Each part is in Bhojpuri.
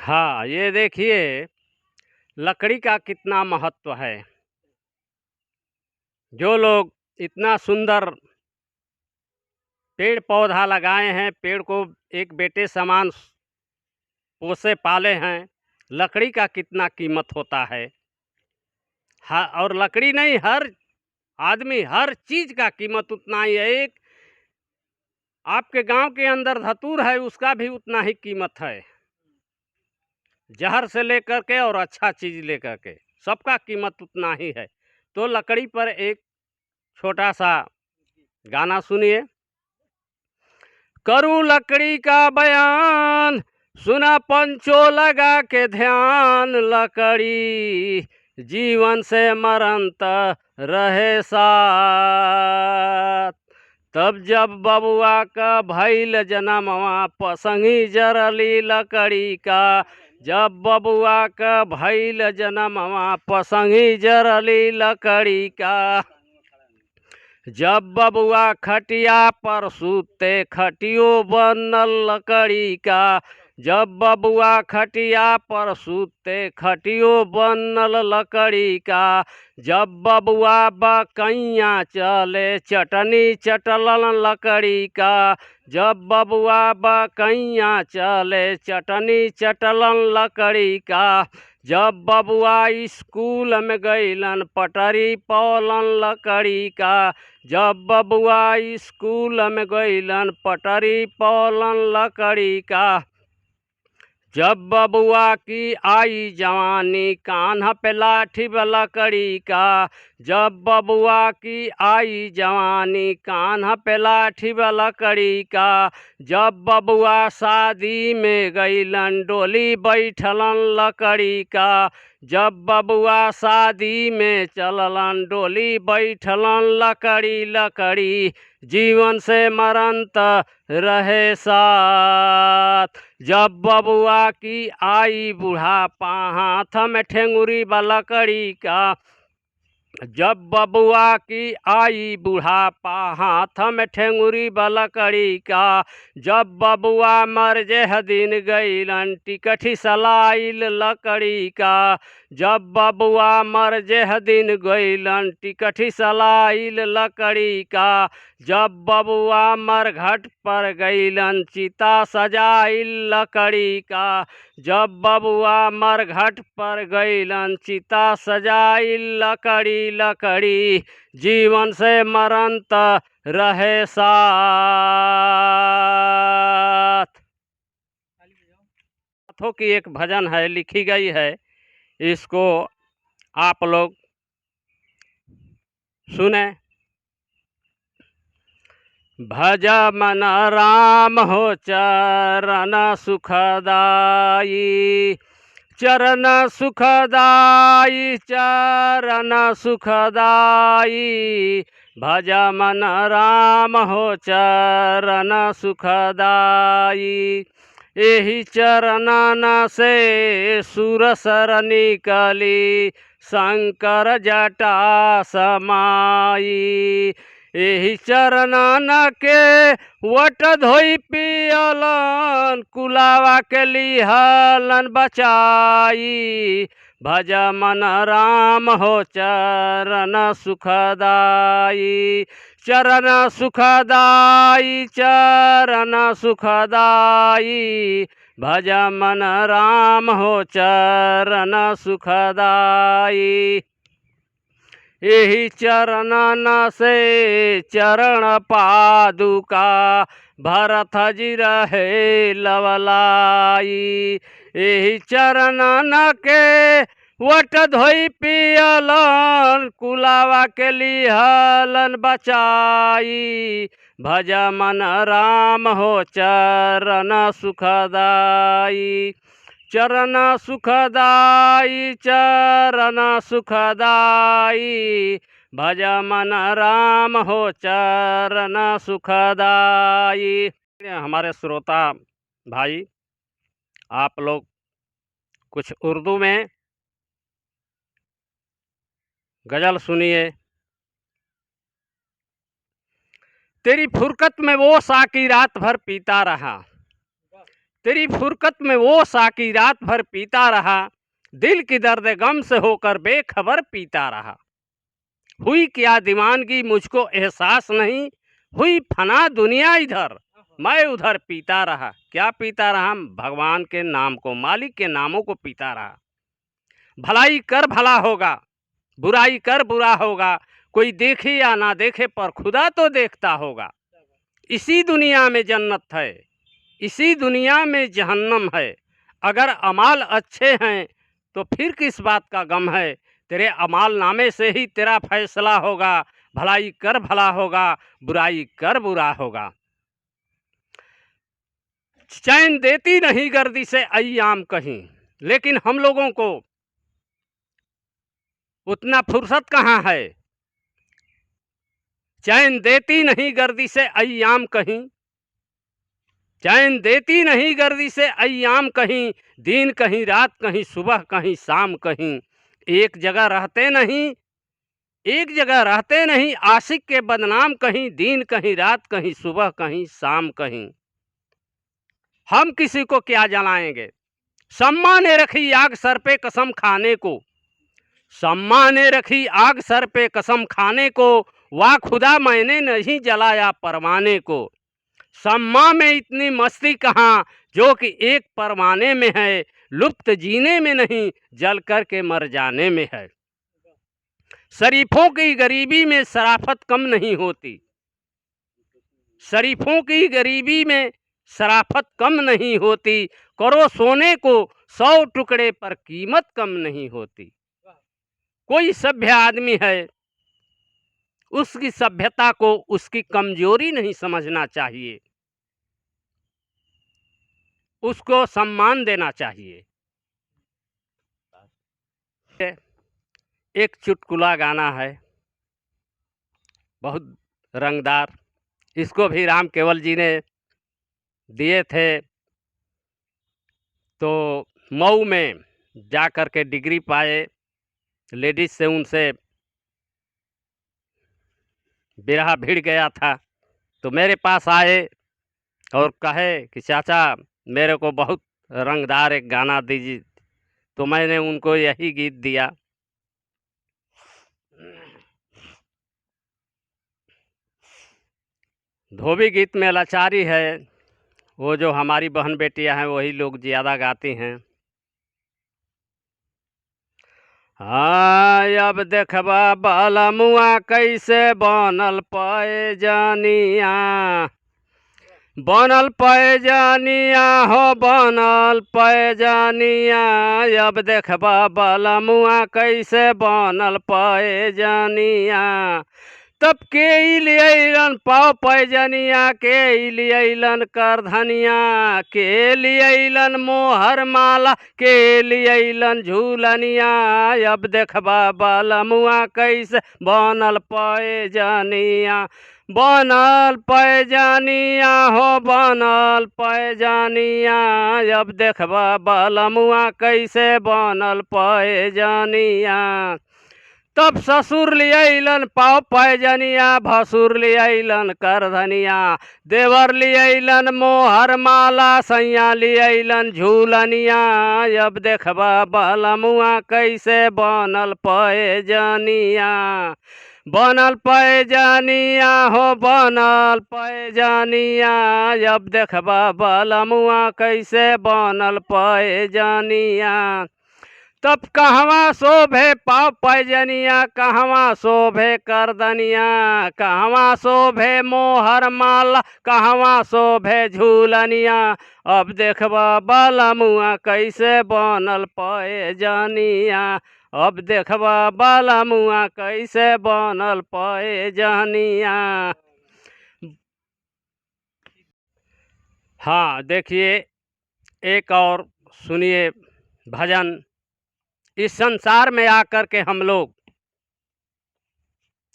हाँ, ये देखिए लकड़ी का कितना महत्व है। जो लोग इतना सुंदर पेड़-पौधा लगाए हैं, पेड़ को एक बेटे समान पोसे पाले हैं, लकड़ी का कितना कीमत होता है। हाँ, और लकड़ी नहीं हर आदमी, हर चीज़ का कीमत उतना ही है। एक आपके गाँव के अंदर धतूर है, उसका भी उतना ही कीमत है। ज़हर से लेकर के और अच्छा चीज़ लेकर के, सबका कीमत उतना ही है। तो लकड़ी पर एक छोटा-सा गाना सुनिए। करूँ लकड़ी का बयान, सुना पंचो लगा के ध्यान, लकड़ी जीवन से मरण तक रहे साथ। तब जब बबुआ का भइल जनमवा, पसंगी जरली लकड़ी का। जब बबुआ का भइल जनमवा, पसंगी जरली लकड़ी का। जब बबुआ खटिया पर सूते, खटियो बनल लकड़ी का। जब बबुआ खटिया पर सूते, खटियो बनल लकड़ी का। जब बबुआ बकैया चले, चटनी चटलन लकड़ी का। जब बबुआ बकैया चले, चटनी चटलन लकड़ी का। जब बबुआ स्कूल में गइलन, पटरी पौलन लकड़ी का। जब बबुआ स्कूल में गइलन, पटरी पौलन लकड़ी का। जब बबुआ की आई जवानी, कान्हा पे लाठी लकड़ी का। जब बबुआ की आई जवानी, कान्हा पे लाठी लकड़ी का। जब बबुआ शादी में गइलन, डोली बैठलन लकड़ी का। जब बबुआ शादी में चललन, डोली बैठलन लकड़ी लकड़ी जीवन से मरण तक रहे साथ। जब बबुआ की आई बुढ़ापा, हाथ में ठेंगुरी लकड़ी का। जब बबुआ की आई बुढ़ापा, हाथ में ठेंगुरी लकड़ी का। जब बबुआ मर जेह दिन गइलन, टिकठी सलाइल लकड़ी का। जब बबुआ मर जेह दिन गइलन, टिकठी सलाइल लकड़ी का। जब बबुआ मरघट पर गइलन, चिता सजाइल लकड़ी का। जब बबुआ मरघट पर गइलन, चिता सजाइल लकड़ी लकड़ी जीवन से मरण तक रहे साथ। हाथों की एक भजन है, लिखी गई है, इसको आप लोग सुने। भज मन राम हो चरण सुखदाई, चरण सुखदाई, चरण सुखदाई। भज मन राम हो चरण सुखदाई। एहि चरणन से सुर सर निकली, शंकर जटा समाई। एहि चरणन के वट धोई पियलन, कुलावा के लिहलन बचाई। भज मन राम हो चरण सुखदाई, चरण सुखदाई, चरण सुखदाई। भज मन राम हो चरण सुखदाई। यही चरणन से चरण पादुका, भरत जी रहे लवलाई। यही चरणन के वट धोई पियलन, कुलावा के लिहलन बचाई। भज मन राम हो चरण सुखदाई, चरण सुखदाई, चरण सुखदाई। भज मन राम हो चरण सुखदाई। हमारे श्रोता भाई, आप लोग कुछ उर्दू में गज़ल सुनिए। तेरी फुरकत में वो साकी रात भर पीता रहा, तेरी फुरकत में वो साकी रात भर पीता रहा, दिल की दर्द गम से होकर बेखबर पीता रहा। हुई क्या दीवानगी मुझको एहसास नहीं, हुई फना दुनिया इधर, मैं उधर पीता रहा। क्या पीता रहा? भगवान के नाम को, मालिक के नामों को पीता रहा। भलाई कर भला होगा, बुराई कर बुरा होगा, कोई देखे या ना देखे पर खुदा तो देखता होगा। इसी दुनिया में जन्नत है, इसी दुनिया में जहन्नम है। अगर अमाल अच्छे हैं तो फिर किस बात का गम है। तेरे अमाल नामे से ही तेरा फैसला होगा। भलाई कर भला होगा, बुराई कर बुरा होगा। चैन देती नहीं गर्दी से अय्याम कहीं, लेकिन हम लोगों को उतना फुर्सत कहाँ है। चैन देती नहीं गर्दी से अय्याम कहीं, चैन देती नहीं गर्दी से अय्याम कहीं, दिन कहीं रात कहीं सुबह कहीं शाम कहीं। एक जगह रहते नहीं, एक जगह रहते नहीं, आशिक के बदनाम कहीं, दिन कहीं रात कहीं सुबह कहीं शाम कहीं। हम किसी को क्या जलाएंगे, सम्मा ने रखी आग सर पे कसम खाने को, सम्मा ने रखी आग सर पे कसम खाने को, वाह खुदा मैंने नहीं जलाया परवाने को। सम्मा में इतनी मस्ती कहाँ जो कि एक परवाने में है, लुप्त जीने में नहीं जल कर के मर जाने में है। शरीफों की गरीबी में शराफत कम नहीं होती, शरीफों की गरीबी में शराफत कम नहीं होती, करो सोने को 100 टुकड़े पर कीमत कम नहीं होती। कोई सभ्य आदमी है, उसकी सभ्यता को उसकी कमजोरी नहीं समझना चाहिए, उसको सम्मान देना चाहिए। एक चुटकुला गाना है, बहुत रंगदार। इसको भी राम केवल जी ने दिए थे। तो मऊ में जा कर के डिग्री पाए, लेडीज से उनसे बिरहा भिड़ गया था। तो मेरे पास आए और कहे कि चाचा मेरे को बहुत रंगदार एक गाना दीजिए। तो मैंने उनको यही गीत दिया। धोबी गीत में लाचारी है, वो जो हमारी बहन बेटियां हैं वही लोग ज़्यादा गाती हैं। हाँ अब देखबा बालमुआ कैसे बनल पैजनिया, बनल पैजनिया हो बनल पैजनिया। अब देखबा बालमुआ कैसे बनल पैजनिया। तब के लियलन पाव पैजनिया, के लियलन करधनिया, के लियलन मोहर माला, के लियलन झूलनिया। अब देखबा बालमुआ कैसे बनल पैजनिया, बनल पैजनिया हो बनल पैजनिया। अब देखबा बालमुआ कैसे बनल पैजनिया। तब ससुर लियलन पाव पैजनिया, भसुर लियलन करधनिया, देवर लियलन मोहर माला, सैया लियलन झूलनिया। अब देखबा बालमुआ कैसे बनल पैजनिया, बनल पैजनिया हो बनल पैजनिया। अब देखबा बालमुआ कैसे बनल पैजनिया। तब कहवा शोभे पाव पैजनिया, कहवा शोभे करदनिया, कहवा शोभे मोहर माला, कहवा शोभे झूलनिया। अब देखबा बालमुआ कैसे बनल पैजनिया, अब देखबा बालमुआ कैसे बनल पैजनिया। हाँ देखिए, एक और सुनिए भजन। इस संसार में आकर के हम लोग,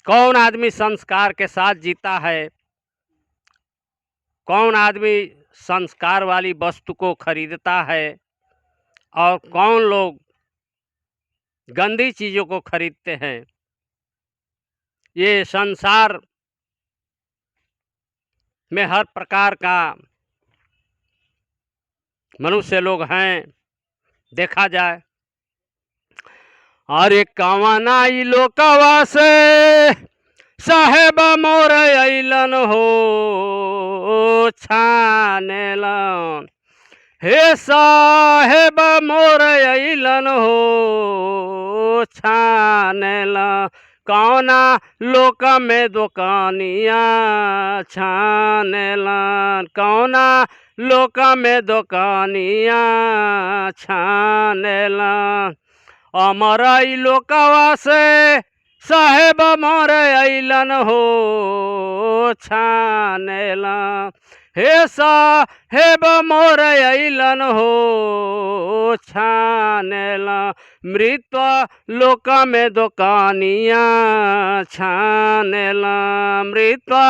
कौन आदमी संस्कार के साथ जीता है, कौन आदमी संस्कार वाली वस्तु को खरीदता है और कौन लोग गंदी चीज़ों को खरीदते हैं। ये संसार में हर प्रकार का मनुष्य लोग हैं देखा जाए। अरे कवना ई लोकवा से साहेब मोर अइलन हो छानेलन, हे साहेब मोर अइलन हो छानेलन, कौना लोक में दुकानिया छानेलन, कौना लोक में दुकानिया छानेलन। अमर ई लोकवा से साहेब मोर अइलन हो छानेलन, हे साहेब मोर अइलन हो छानेलन, मृत्यु लोक में दुकानिया छानेलन, मृत्यु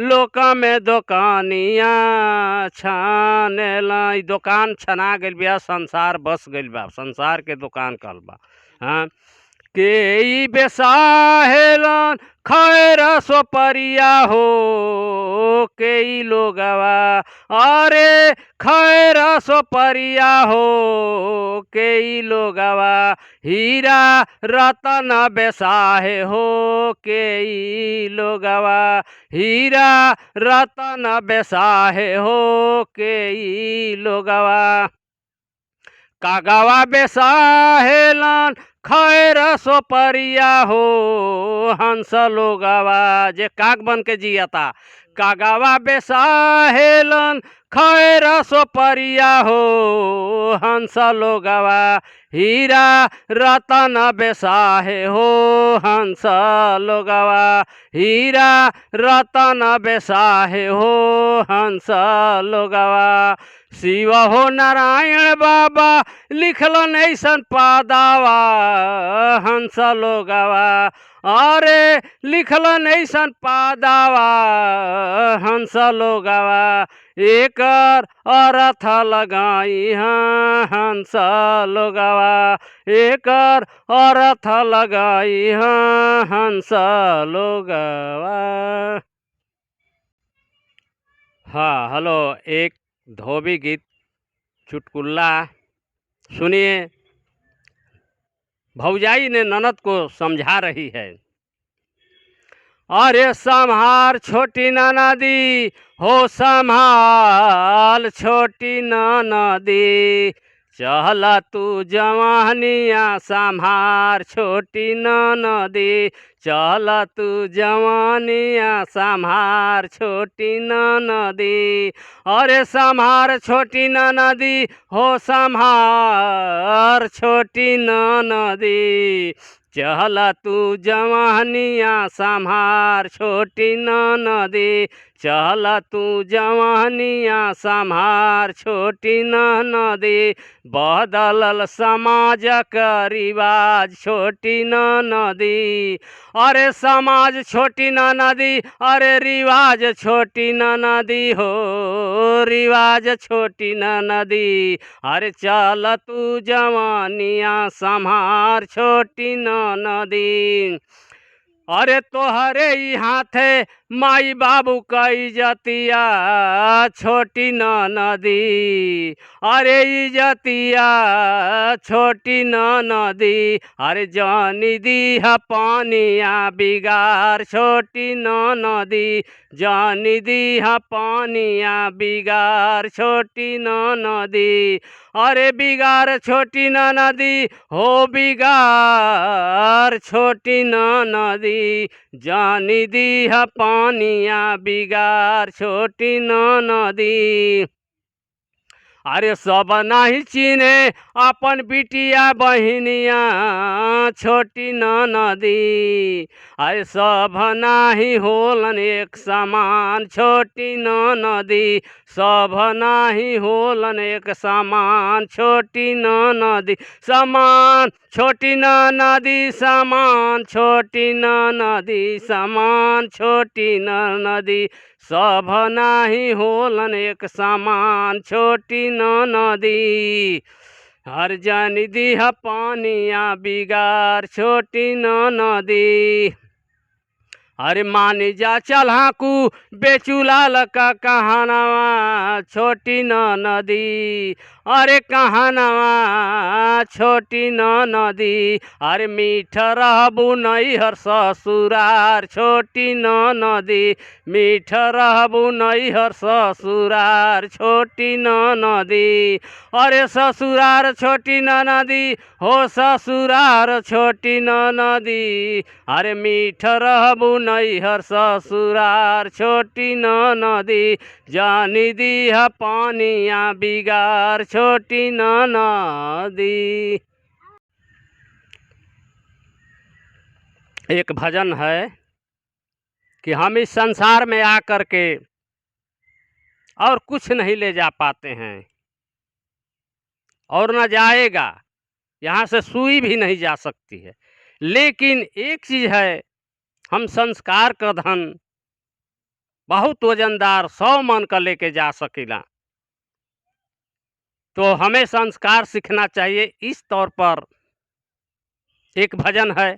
लोक में दुकानिया छानेलन। ई दुकान छना गइल बा, संसार बस गइल बा, संसार के दुकान कहल बा। हाँ, के ई बेसाहेलन खैर सोपरिया हो, के ई लोगवा अरे खैर सोपरिया हो, के ई लोगवा हीरा रतन बेसाहे हो, के ई लोगवा हीरा रतन बेसाहे हो, के ई लोगवा कागवा बेसाहेलन खैर सोपरिया हो, हंस लोगवा जे काग बन के जियता, कागवा बेसाहेलन खैर सोपरिया हो, हंस लोगवा हीरा रतन बेसाहे हो, हंस लोगवा हीरा रतन बेसाहे हो, हंस लोगवा। शिव हो नारायण बाबा लिखलन ऐसन पादावा, हंस लोगवा अरे लिखलन ऐसन पादावा, हंस लोगवा एकर अर्थ लगाई हाँ, हंस लोगवा एकर अर्थ लगाई हाँ, हंस लोगवा। हाँ हेलो, एक धोबी गीत चुटकुल्ला सुनिए। भौजाई ने ननद को समझा रही है, अरे संभार छोटी ननदी हो संभाल छोटी ननदी, चल तू जवानिया संभार छोटी ननदी, चल तू जवानिया संभार छोटी ननदी, अरे संभार छोटी ननदी हो संभार छोटी ननदी, चल तू जवानिया संभार छोटी ननदी, चल तू जवानिया संभार छोटी ननदी, बदलल समाज का रिवाज छोटी ननदी, अरे समाज छोटी ननदी अरे रिवाज छोटी ननदी हो, रिवाज छोटी ननदी, अरे चल तू जवानिया संभार छोटी ननदी, अरे तोहरे ही हाथे माई बाबू कई जतिया छोटी ननदी, अरे इजतिया छोटी ननदी, अरे जानी दी पानिया बिगार छोटी ननदी, जानी दी पानिया बिगार छोटी ननदी, अरे बिगार छोटी ननदी हो बिगार छोटी ननदी, जानी दी पानिया बिगार छोटी ननदी, अरे सब नहीं चिने अपन बिटिया बहिनिया छोटी ननदी, अरे सब नहीं होलन एक समान छोटी ननदी, सब नहीं होलन एक समान छोटी ननदी, समान छोटी ननदी समान छोटी ननदी, समान छोटी ननदी, सब नहीं होलन एक समान छोटी ननदी, हर जानी दी पानिया बिगार छोटी ननदी, अरे मानी जा चल्हाकू बेचूलाल का कहानवा छोटी न नदी। अरे कहानवा छोटी न नदी। अरे मीठ रहबू नैहर ससुरार छोटी न नदी। मीठ रहबू नैहर ससुरार छोटी न नदी। अरे ससुरार छोटी न नदी हो ससुरार छोटी न नदी। अरे मीठ रहबू नैहर ससुरार छोटी न नदी। जानी दीह पानिया बिगार छोटी न नदी। एक भजन है कि हम इस संसार में आकर के और कुछ नहीं ले जा पाते हैं और न जाएगा, यहाँ से सुई भी नहीं जा सकती है। लेकिन एक चीज़ है, हम संस्कार का धन बहुत वजनदार 100 मन का लेके जा सकेला। तो हमें संस्कार सीखना चाहिए। इस तौर पर एक भजन है,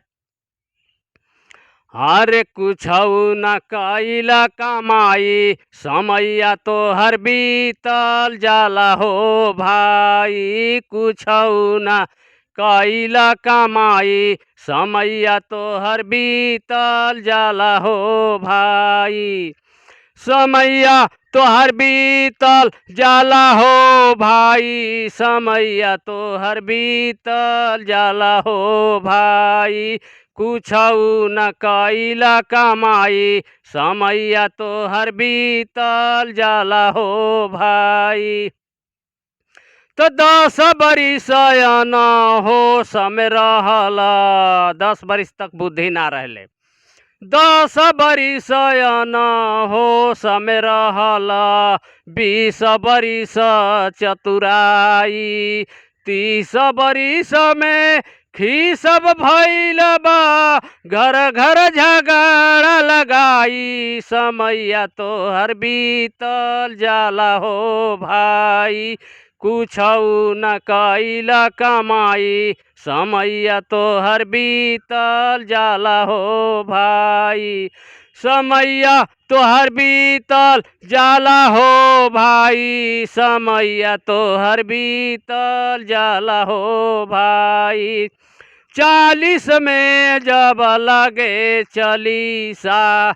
अरे कुछऊ न कैला कमाई समैया तो हर बीतल जाला हो भाई। कुछऊ न कैला कमाई समैया तो हर बीतल जाला हो भाई। समैया तो हर बीतल जाला हो भाई। समैया तो हर बीतल जाला हो भाई। कुछऊ न कैला कमाई समैया तो हर बीतल जाला हो भाई। तो 10 बरिस न हो समय रहला, 10 बरिस तक बुद्धि ना रहले। 10 बरिस न हो समय रहला, 20 बरिस चतुराई। 30 बरिस में खीसब भइल बा, घर घर झगड़ा लगाई। समैया तो हर बीतल जाला हो भाई। कुछऊ न कैला कमाई समैया तो हर बीतल जाला हो भाई। समैया तो हर बीतल जाला हो भाई। समैया तो हर बीतल जाला हो भाई। 40 में जब लगे चालीसा,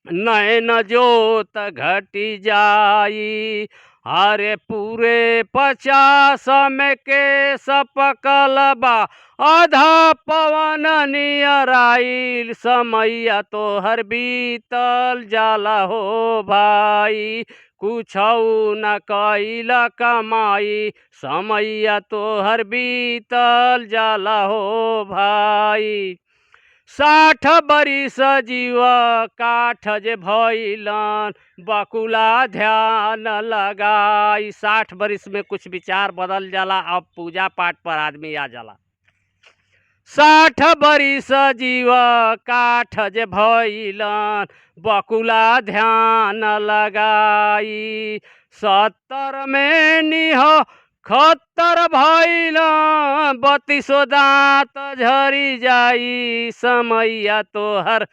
नैन जोत घटी जाई। अरे पूरे 50 में के सपकल बा, आधा पवन नियर आइल। समैया तो हर बीतल जाला हो भाई। कुछऊ न कैला कमाई समैया तो हर बीतल जाला हो भाई। 60 बरिस जीव काठ जे भइलन, बकुला ध्यान लगाई। 60 बरिस में कुछ विचार बदल जाला, अब पूजा पाठ पर आदमी आ जाला। 60 बरिस जीव काठ जे भइलन, बकुला ध्यान लगाई। 70 में निह खत्तर भइल, 32 दाँत झरी जाई। समैया तो हर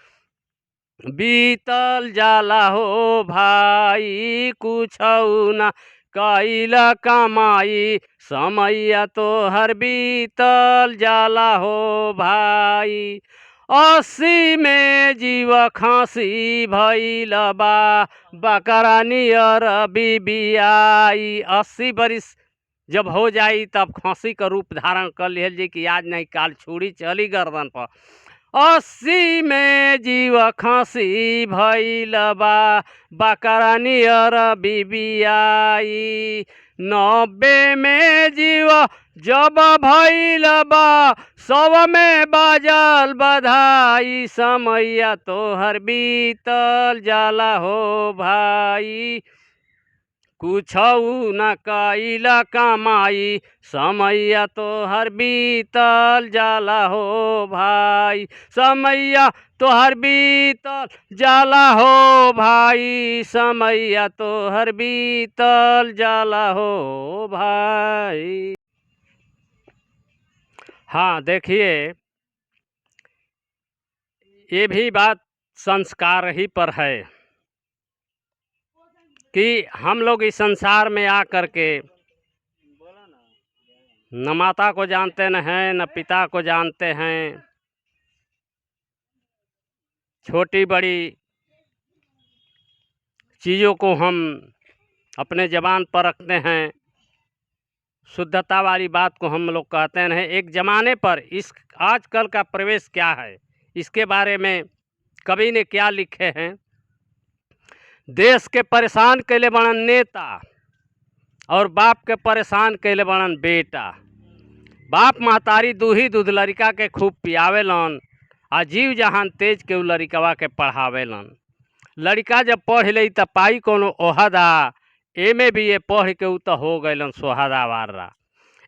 बीतल जाला हो भाई। कुछऊ न कैला कमाई समैया तो हर बीतल जाला हो भाई। 80 में जीव खांसी भइल बा, बकरा नियर बिबियाई। 80 बरिस जब हो जाई तब खांसी का रूप धारण कर लिहल जी कि आज नहीं काल छुरी चली गर्दन पर। 80 में जीव खांसी भइल बा, बकरा नियर बिबियाई। 90 में जीव जब भइल बा, 100 में बाजल बधाई। समैया तो हर बीतल जाला हो भाई। कुछऊ न कैला कमाई समैया तो हर बीतल जाला हो भाई। समैया तो हर बीतल जाला हो भाई। समैया तो हर बीतल जाला हो भाई। हाँ देखिए, ये भी बात संस्कार ही पर है कि हम लोग इस संसार में आ कर के न माता को जानते न हैं न पिता को जानते हैं। छोटी बड़ी चीज़ों को हम अपने ज़बान पर रखते हैं, शुद्धता वाली बात को हम लोग कहते नहीं। एक ज़माने पर इस आजकल का प्रवेश क्या है, इसके बारे में कवि ने क्या लिखे हैं। देश के परेशान कैले बनन नेता और बाप के परेशान कैले बनन बेटा। बाप महतारी दूही दूध लड़का के खूब पियावेलन आ जीव जहान तेज के उ लड़कवा के पढ़ावेलन। लड़का जब पढ़ ले त पाई कोनो ओहदा, एमे भी ये पढ़ के उ त हो गइलन सोहदा वारा।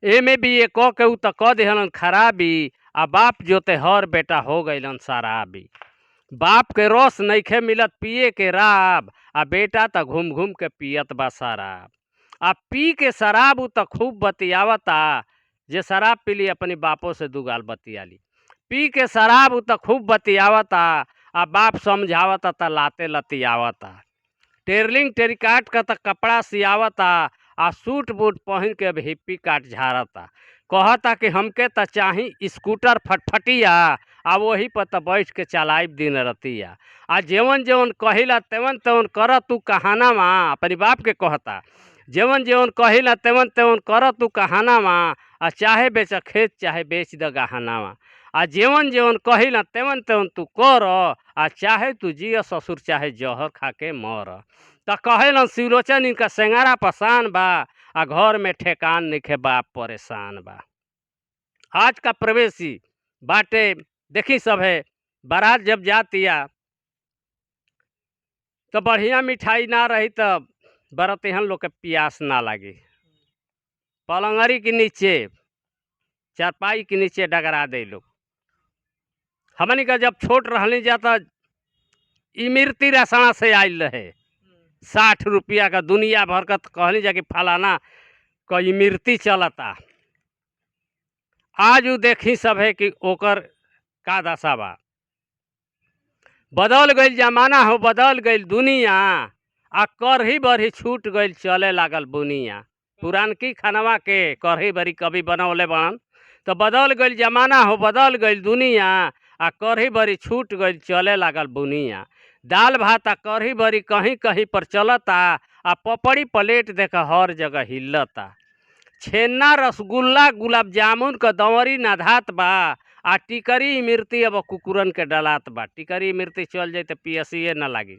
एमे भी ये क के उ त क देहलन खराबी, आ बाप जोते हर बेटा हो गइलन शराबी। बाप के रस नइखे मिलत पिए के राब, आ बेटा त घूम घूम के पियत बा शराब। आ पी के शराब उ त खूब बतियावता, जे शराब पीली अपनी बापों से दुगाल बतियाली। पी के शराब उ त खूब बतियावता, आ बाप समझावता त लाते लतियावता। टेरलिंग टेरिकाट का त कपड़ा सियावता, आ सूट बूट पहन के हिप्पी काट झारता। कहता कि हमके त चाही स्कूटर फटफटिया, आ वही पर त बैठ के चलाइब दिन रतिया। आ जेवन जेवन कहिला तेवन तेवन कर तू कहानावा, अपनी बाप के कहता। जेवन जेवन कहिला तेवन तेवन कर तू कहानावा, आ चाहे बेच खेत चाहे बेच द गहनावा। आ जेवन जेवन कहिला तेवन तेवन तू कर, आ चाहे तू जिय ससुर चाहे जहर खा के मर। त कहेलन शिवलोचन इनका सेंगारा पसान बा, आ घर में ठेकान नइखे बाप परेशान बा। आज का प्रवेशी बाटे देखी सब है, बारात जब जातिया तो बढ़िया मिठाई ना रही तब बरतिहन लोग के प्यास ना लगी। पलंगरी के नीचे चारपाई के नीचे डगरा दे लोग। हमनी का जब छोट रहनी जाता इमरती रसना से आयल रहे 60 रुपया का, दुनिया भर का कहनी जा कि फलाना का इमरती चलता। आज उ देखी सब है कि ओकर का दशा बा। बदल गई जमाना हो, बदल गई दुनिया, आ करही बरही छूट गई चले लागल बुनिया। पुरानकी खनवा के करही बरी कभी बनौले बनन, तो बदल गई जमाना हो, बदल गई दुनिया, आ करही बरी छूट गई चले लागल बुनिया। दाल भात आ करही बरी कहीं कहीं पर चलता, आ पपड़ी प्लेट देख हर जगह हिलता। छेना रसगुल्ला गुलाब जामुन का दंवरी नाधात बा, आ टिकरी इमरती अब कुकुरन के डलात बा। टिकरी इमरती चल जाए तो पियसिए न लागी।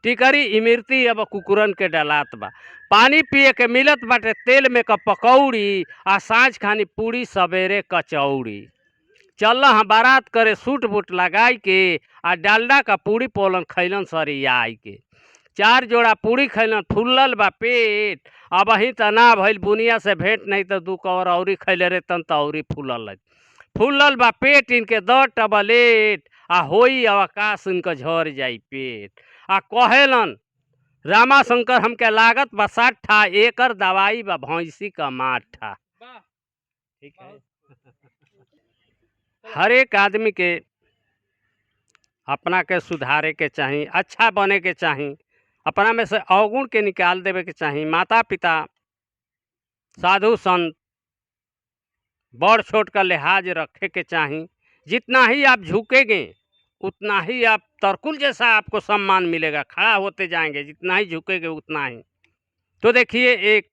टिकरी इमरती अब कुकुरन के डलात बा। पानी पिए के मिलत बाटे तेल में क पकौड़ी, आ साँझ खानी पूड़ी सवेरे कचौड़ी। चल हाँ बारात करे सूट बूट लगाई के, आ डालडा का पूड़ी पोलन खैलन सरियाई के। 4 जोड़ा पूड़ी खैलन फुलल बा पेट, अब ही त ना भइल बुनिया से भेंट, नहीं तो 2 कवर औरी खैले रे तन त औरी फूलल बा पेट इनके 10 टबलेट, आ होई अवकाश इनका झर जाई पेट। आ कहेलन रामा शंकर हमके लागत बा 60, एकर दवाई बा भैंसी का माठा। ठीक है। हर एक आदमी के अपना के सुधारे के चाही, अच्छा बने के चाही, अपना में से अवगुण के निकाल देवे के चाही। माता पिता साधु संत बड़ छोट का लिहाज रखे के चाही। जितना ही आप झुकेंगे उतना ही आप तरकुल जैसा आपको सम्मान मिलेगा, खड़ा होते जाएंगे, जितना ही झुकेंगे उतना ही। तो देखिए एक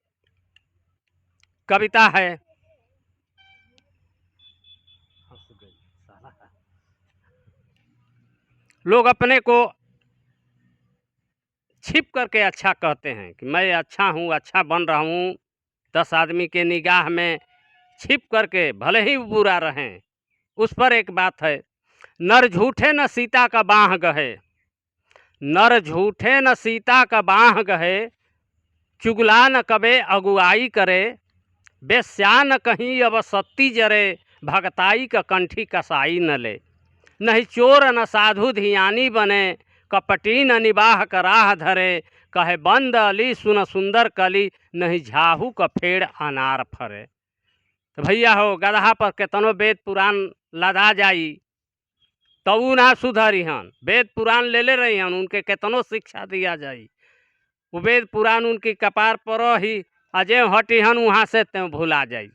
कविता है, लोग अपने को छिप करके अच्छा कहते हैं कि मैं अच्छा हूँ, अच्छा बन रहा हूँ। 10 आदमी के निगाह में छिप करके भले ही बुरा रहें। उस पर एक बात है, नर झूठे न सीता का बाँह गहे, नर झूठे न सीता का बाँह गहे, चुगला न कबे अगुआई करे, बेस्या न कहीं अब सत्ती जरे, भगताई का कंठी कसाई न ले। नहीं चोर न साधु धियानी बने, कपटी न निबाह का राह धरे, कहे बंद अली सुन सुंदर कली, नहीं झाहू का फेड़ अनार फरे। तो भैया हो गदहा पर केतनो वेद पुराण लदा जाई, तऊ ना सुधरी हन। वेद पुराण ले ले रही हन, उनके केतनो शिक्षा दिया जाई, वो वेद पुराण उनकी कपार पर ही अजय हटी हन, वहाँ से त्यों भुला जाई।